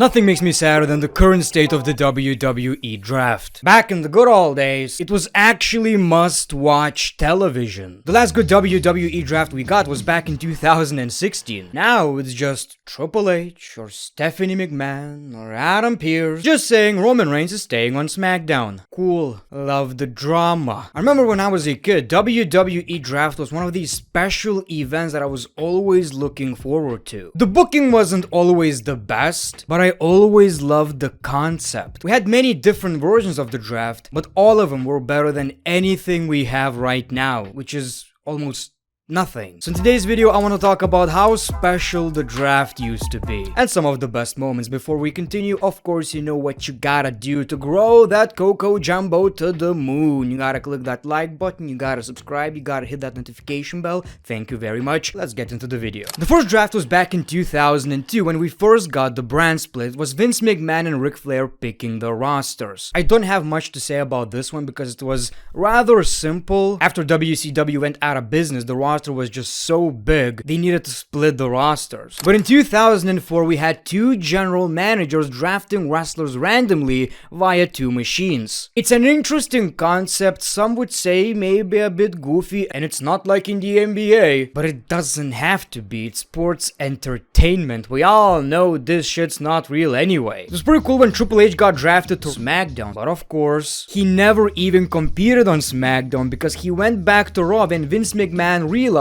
Nothing makes me sadder than the current state of the WWE Draft. Back in the good old days, it was actually must-watch television. The last good WWE Draft we got was back in 2016. Now it's just Triple H or Stephanie McMahon or Adam Pearce just saying Roman Reigns is staying on SmackDown. Cool. Love the drama. I remember when I was a kid, WWE Draft was one of these special events that I was always looking forward to. The booking wasn't always the best, but I always loved the concept. We had many different versions of the draft, but all of them were better than anything we have right now, which is almost nothing. So in today's video, I want to talk about how special the draft used to be and some of the best moments. Before we continue, of course, you know what you gotta do to grow that Coco Jumbo to the moon. You gotta click that like button, you gotta subscribe, you gotta hit that notification bell. Thank you very much. Let's get into the video. The first draft was back in 2002 when we first got the brand split. It was Vince McMahon and Ric Flair picking the rosters. I don't have much to say about this one because it was rather simple. After WCW went out of business, the roster was just so big, they needed to split the rosters. But in 2004, we had two general managers drafting wrestlers randomly via two machines. It's an interesting concept, some would say maybe a bit goofy, and it's not like in the NBA, but it doesn't have to be. It's sports entertainment. We all know this shit's not real anyway. It was pretty cool when Triple H got drafted to SmackDown, but of course, he never even competed on SmackDown because he went back to Raw and Vince McMahon realized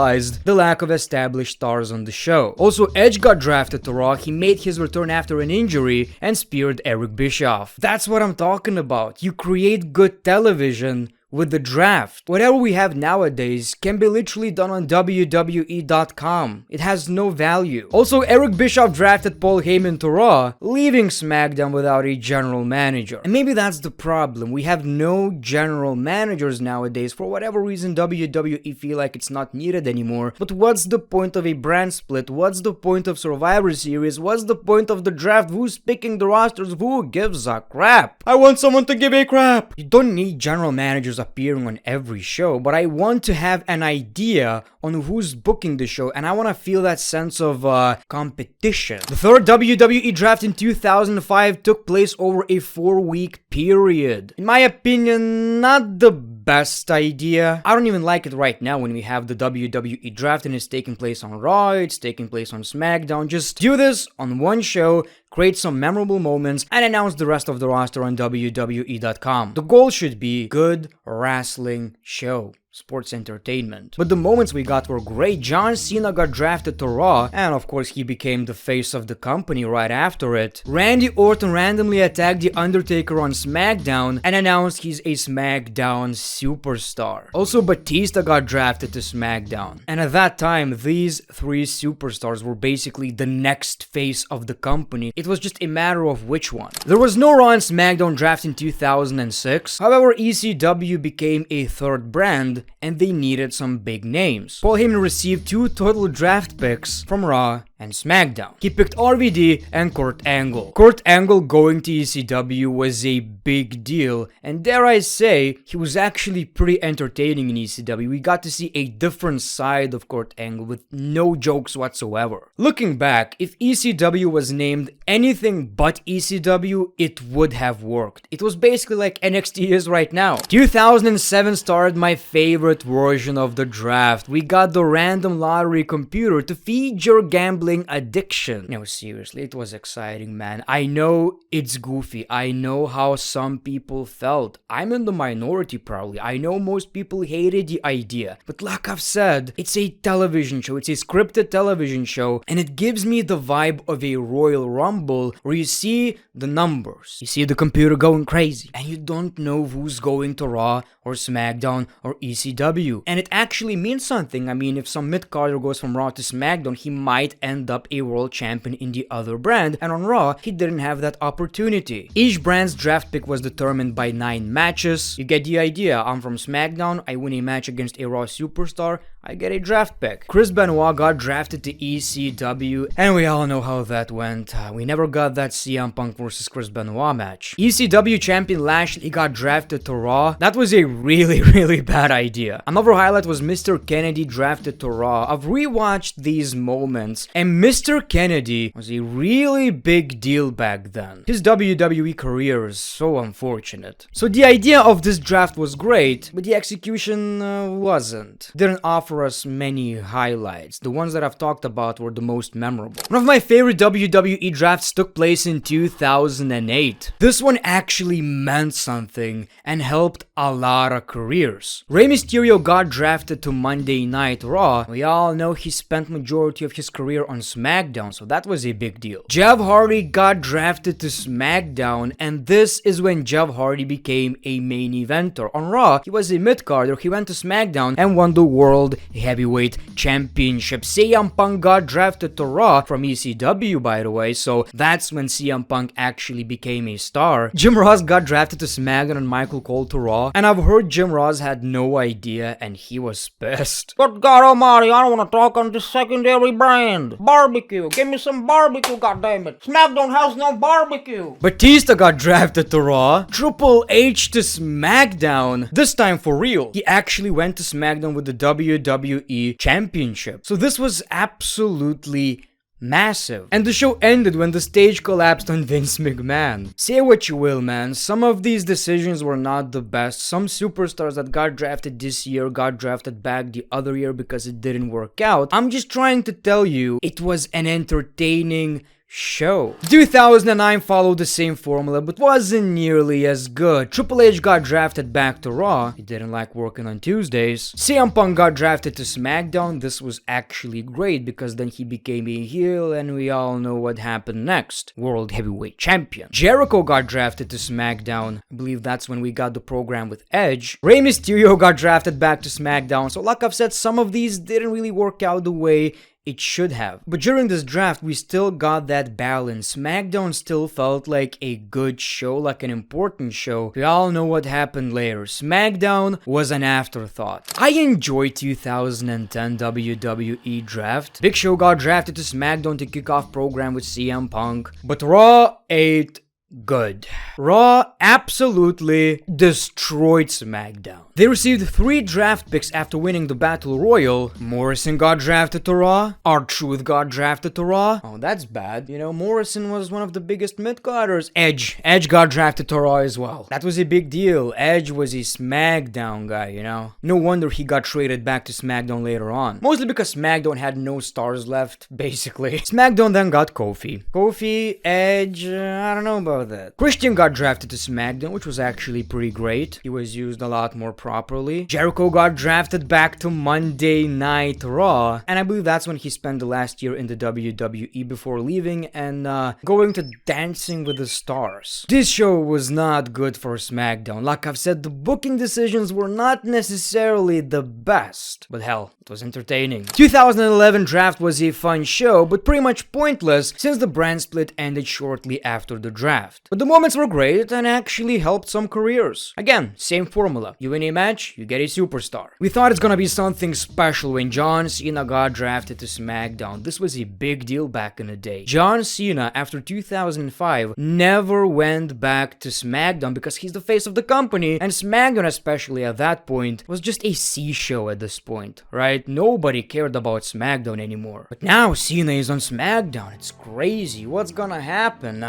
the lack of established stars on the show. Also, Edge got drafted to Raw, he made his return after an injury and speared Eric Bischoff. That's what I'm talking about. You create good television with the draft. Whatever we have nowadays can be literally done on WWE.com. It has no value. Also, Eric Bischoff drafted Paul Heyman to Raw, leaving SmackDown without a general manager. And maybe that's the problem. We have no general managers nowadays. For whatever reason, WWE feel like it's not needed anymore. But what's the point of a brand split? What's the point of Survivor Series? What's the point of the draft? Who's picking the rosters? Who gives a crap? I want someone to give a crap. You don't need general managers appearing on every show, but I want to have an idea on who's booking the show, and I want to feel that sense of competition. The third WWE draft in 2005 took place over a 4-week period. In my opinion, not the best idea. I don't even like it right now when we have the WWE draft and it's taking place on Raw, it's taking place on SmackDown. Just do this on one show, create some memorable moments, and announce the rest of the roster on WWE.com. The goal should be good wrestling show. Sports entertainment. But the moments we got were great. John Cena got drafted to Raw, and of course he became the face of the company right after it. Randy Orton randomly attacked The Undertaker on SmackDown and announced he's a SmackDown superstar. Also, Batista got drafted to SmackDown. And at that time, these three superstars were basically the next face of the company. It was just a matter of which one. There was no Raw and SmackDown draft in 2006. However, ECW became a third brand, and they needed some big names. Paul Heyman received 2 total draft picks from Raw and SmackDown. He picked RVD and Kurt Angle. Kurt Angle going to ECW was a big deal, and dare I say, he was actually pretty entertaining in ECW. We got to see a different side of Kurt Angle with no jokes whatsoever. Looking back, if ECW was named anything but ECW, it would have worked. It was basically like NXT is right now. 2007 started my favorite version of the draft. We got the random lottery computer to feed your gambling addiction. No, seriously, it was exciting, man. I know it's goofy. I know how some people felt. I'm in the minority probably. I know most people hated the idea. But like I've said, it's a television show. It's a scripted television show, and it gives me the vibe of a Royal Rumble where you see the numbers. You see the computer going crazy, and you don't know who's going to Raw or SmackDown or ECW. And it actually means something. I mean, if some mid-carder goes from Raw to SmackDown, he might end up a world champion in the other brand, and on Raw, he didn't have that opportunity. Each brand's draft pick was determined by 9 matches. You get the idea. I'm from SmackDown, I win a match against a Raw superstar, I get a draft pick. Chris Benoit got drafted to ECW, and we all know how that went. We never got that CM Punk versus Chris Benoit match. ECW champion Lashley got drafted to Raw. That was a really bad idea. Another highlight was Mr. Kennedy drafted to Raw. I've rewatched these moments, and Mr. Kennedy was a really big deal back then. His WWE career is so unfortunate. So the idea of this draft was great, but the execution wasn't. Didn't offer us many highlights. The ones that I've talked about were the most memorable. One of my favorite WWE drafts took place in 2008. This one actually meant something and helped a lot of careers. Rey Mysterio got drafted to Monday Night Raw. We all know he spent majority of his career on SmackDown, so that was a big deal. Jeff Hardy got drafted to SmackDown, and this is when Jeff Hardy became a main eventer. On Raw, he was a mid-carder. He went to SmackDown and won the World Heavyweight Championship. CM Punk got drafted to Raw from ECW, by the way, so that's when CM Punk actually became a star. Jim Ross got drafted to SmackDown and Michael Cole to Raw, and I've heard Jim Ross had no idea and he was pissed. But God almighty, I don't want to talk on this secondary brand. Barbecue, give me some barbecue, goddammit. SmackDown has no barbecue. Batista got drafted to Raw. Triple H to SmackDown. This time for real. He actually went to SmackDown with the WWE Championship. So this was absolutely massive. And the show ended when the stage collapsed on Vince McMahon. Say what you will, man. Some of these decisions were not the best. Some superstars that got drafted this year got drafted back the other year because it didn't work out. I'm just trying to tell you, it was an entertaining show. 2009 followed the same formula but wasn't nearly as good. Triple H got drafted back to Raw. He didn't like working on Tuesdays. CM Punk got drafted to SmackDown. This was actually great because then he became a heel and we all know what happened next. World Heavyweight Champion. Jericho got drafted to SmackDown. I believe that's when we got the program with Edge. Rey Mysterio got drafted back to SmackDown. So like I've said, some of these didn't really work out the way it should have. But during this draft, we still got that balance. SmackDown still felt like a good show, like an important show. We all know what happened later. SmackDown was an afterthought. I enjoyed 2010 WWE Draft. Big Show got drafted to SmackDown to kick off program with CM Punk. But Raw ate good. Raw absolutely destroyed SmackDown. They received 3 draft picks after winning the Battle Royal. Morrison got drafted to Raw. R-Truth got drafted to Raw. Oh, that's bad. You know, Morrison was one of the biggest mid-carders. Edge got drafted to Raw as well. That was a big deal. Edge was a SmackDown guy, you know. No wonder he got traded back to SmackDown later on. Mostly because SmackDown had no stars left, basically. SmackDown then got Kofi, Edge, I don't know about that. Christian got drafted to SmackDown, which was actually pretty great. He was used a lot more properly. Jericho got drafted back to Monday Night Raw, and I believe that's when he spent the last year in the WWE before leaving and going to Dancing with the Stars. This show was not good for SmackDown. Like I've said, the booking decisions were not necessarily the best, but hell, it was entertaining. 2011 draft was a fun show, but pretty much pointless since the brand split ended shortly after the draft. But the moments were great and actually helped some careers. Again, same formula. You win a match, you get a superstar. We thought it's gonna be something special when John Cena got drafted to SmackDown. This was a big deal back in the day. John Cena, after 2005, never went back to SmackDown because he's the face of the company, and SmackDown, especially at that point, was just a C show at this point, right? Nobody cared about SmackDown anymore. But now Cena is on SmackDown. It's crazy. What's gonna happen?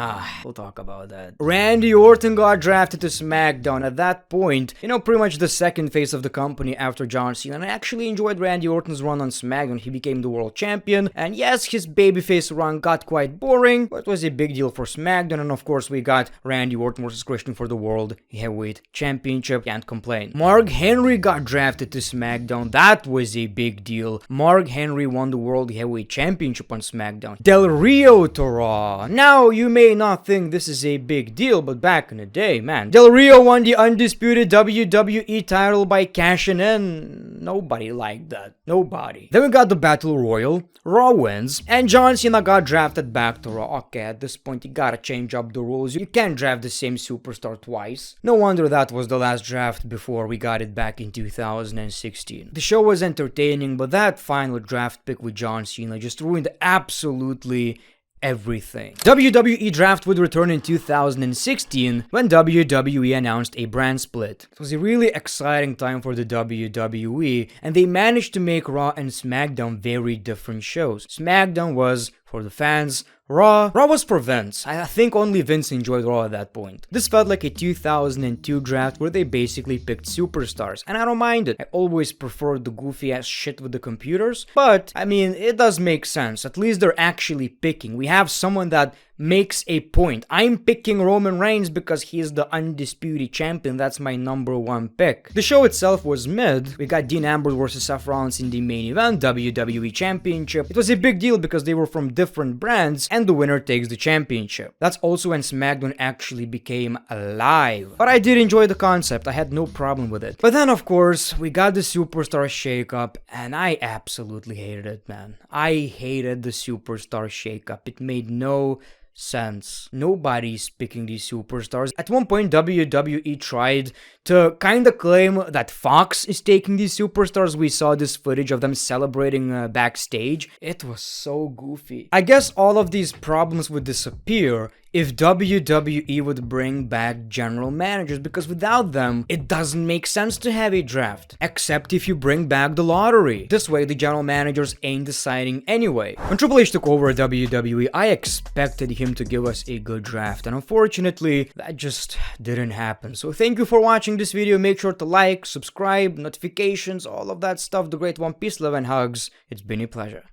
We'll talk about that. Randy Orton got drafted to SmackDown. At that point, you know, pretty much the second face of the company after John Cena. And I actually enjoyed Randy Orton's run on SmackDown. He became the world champion. And yes, his babyface run got quite boring, but it was a big deal for SmackDown. And of course, we got Randy Orton versus Christian for the World Heavyweight Championship. Can't complain. Mark Henry got drafted to SmackDown. That was a big deal. Mark Henry won the World Heavyweight Championship on SmackDown. Del Rio to Raw. Now, you may not think this is is a big deal, but back in the day, man, Del Rio won the undisputed WWE title by cashing in. Nobody liked that. Nobody. Then we got the Battle Royal, Raw wins, and John Cena got drafted back to Raw. Okay, at this point, you gotta change up the rules. You can't draft the same superstar twice. No wonder that was the last draft before we got it back in 2016. The show was entertaining, but that final draft pick with John Cena just ruined absolutely everything. WWE Draft would return in 2016 when WWE announced a brand split. It was a really exciting time for the WWE, and they managed to make Raw and SmackDown very different shows. SmackDown was for the fans, Raw was for Vince. I think only Vince enjoyed Raw at that point. This felt like a 2002 draft where they basically picked superstars, and I don't mind it. I always preferred the goofy ass shit with the computers, but I mean, it does make sense. At least they're actually picking. We have someone that makes a point. I'm picking Roman Reigns because he's the undisputed champion. That's my number one pick. The show itself was mid. We got Dean Ambrose versus Seth Rollins in the main event, WWE Championship. It was a big deal because they were from different brands, and the winner takes the championship. That's also when SmackDown actually became alive. But I did enjoy the concept. I had no problem with it. But then, of course, we got the superstar shakeup, and I absolutely hated it, man. I hated the superstar shakeup. It made no sense. Nobody's picking these superstars. At one point, WWE tried to kind of claim that Fox is taking these superstars. We saw this footage of them celebrating backstage. It was so goofy. I guess all of these problems would disappear if WWE would bring back general managers, because without them, it doesn't make sense to have a draft. Except if you bring back the lottery. This way, the general managers ain't deciding anyway. When Triple H took over WWE, I expected him to give us a good draft, and unfortunately, that just didn't happen. So thank you for watching this video. Make sure to like, subscribe, notifications, all of that stuff. The Great One, peace, love, and hugs. It's been a pleasure.